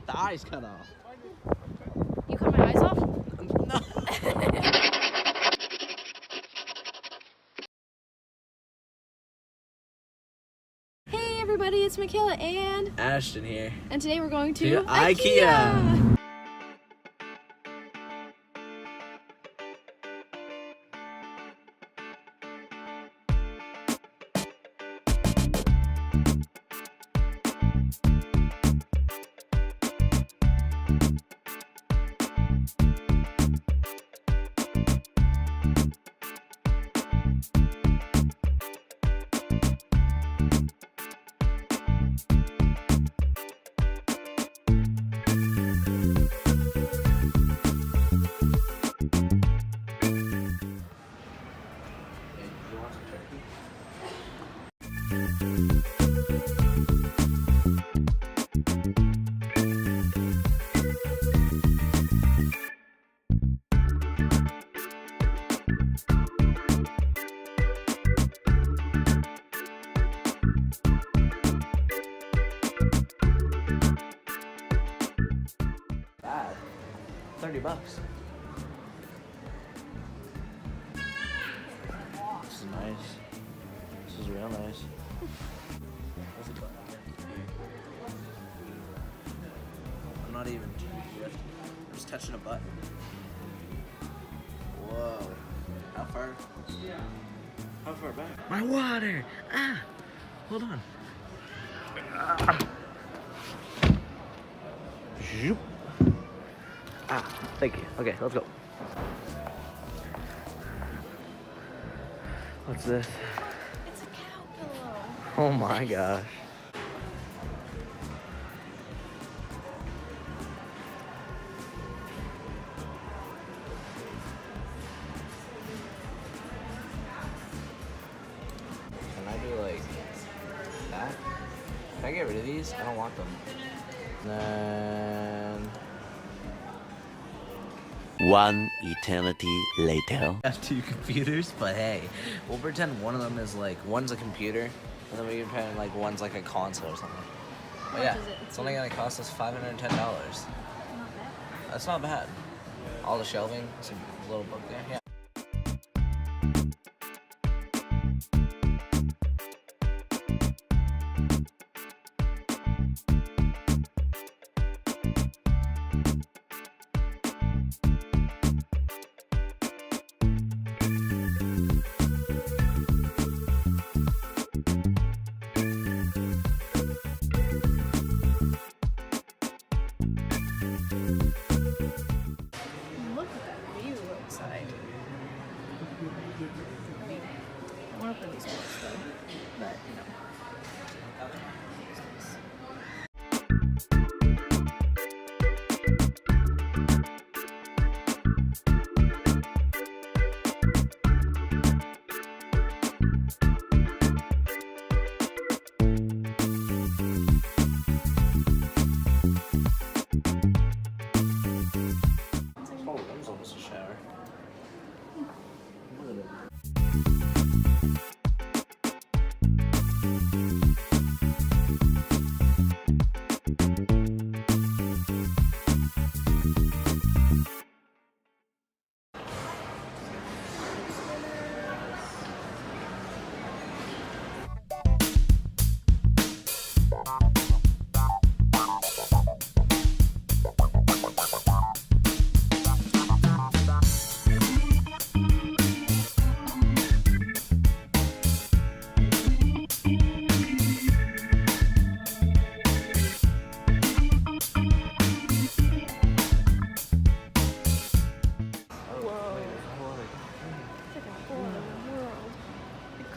the eyes cut off. You cut my eyes off? No. Hey everybody, it's Michaela and Ashton here. And today we're going to IKEA. Bad. $30. This is nice. This is real nice. I'm not even. I'm just touching a button. Whoa. How far? How far back? My water! Ah! Hold on. Zoop. Ah, thank you. Okay, let's go. What's this? It's a cow pillow. Oh my gosh. Can I do like that? Can I get rid of these? I don't want them. Then One eternity later. I have two computers, but hey, we'll pretend one of them is like, one's a computer, and then we can pretend like one's like a console or something. But yeah, much is it? it's only gonna cost us $510. Not bad. That's not bad. All the shelving, some little book there, yeah. Look at that view outside. I mean, I want to put these books though, but you know. Oh, that was almost a shower.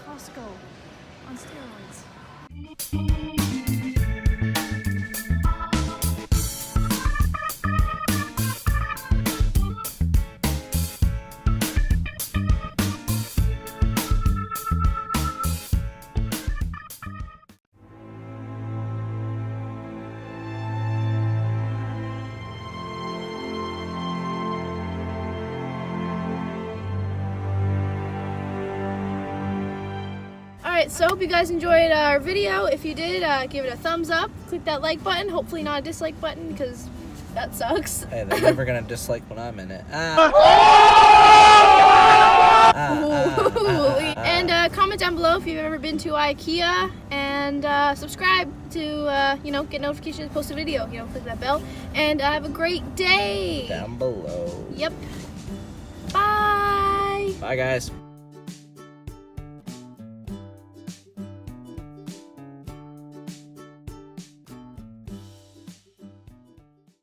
Costco on steroids. Alright, so hope you guys enjoyed our video. If you did, give it a thumbs up. Click that like button. Hopefully not a dislike button, because that sucks. Hey, they're never gonna dislike when I'm in it. And comment down below if you've ever been to IKEA, and subscribe to get notifications, post a video. Click that bell, and have a great day. Down below. Yep. Bye. Bye, guys.